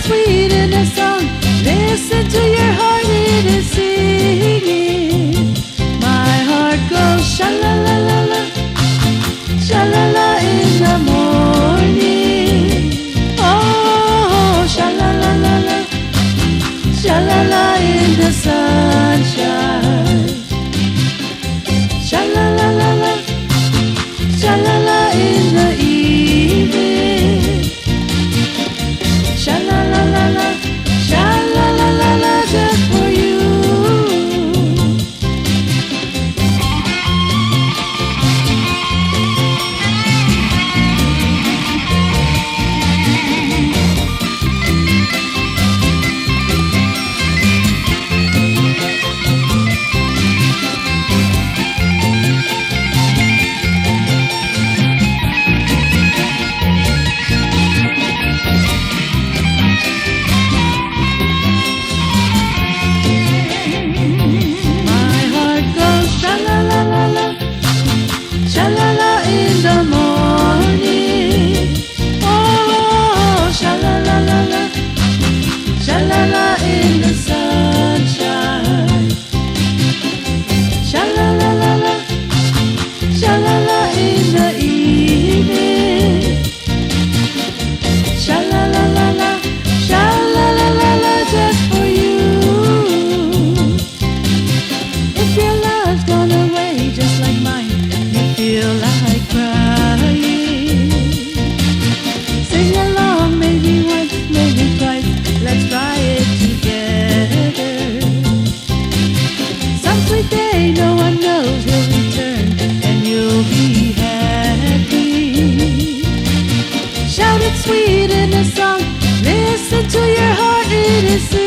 sweet in a song. Listen to your heart, it is singing. My heart goes sha-la-la-la-la, sha-la-la in the morning. Oh, sha-la-la-la-la, sha-la-la in the sunshine. Sha-la-la-la-la, sha-la-la in the evening. Sha-la-la-la-la, sha-la-la-la-la, just for you. Sha-la-la in the morning. Oh, sha-la-la-la-la, sha-la-la in the sunshine. Sha-la-la-la-la, sha-la-la in the evening. Sha-la-la-la-la, sha-la-la-la-la, just for you. If your love's gone away just like mine, feel like crying. Sing along, maybe once, maybe twice. Let's try it together. Some sweet day, no one knows he'll return, and you'll be happy. Shout it sweet in a song. Listen to your heart, it is sweet.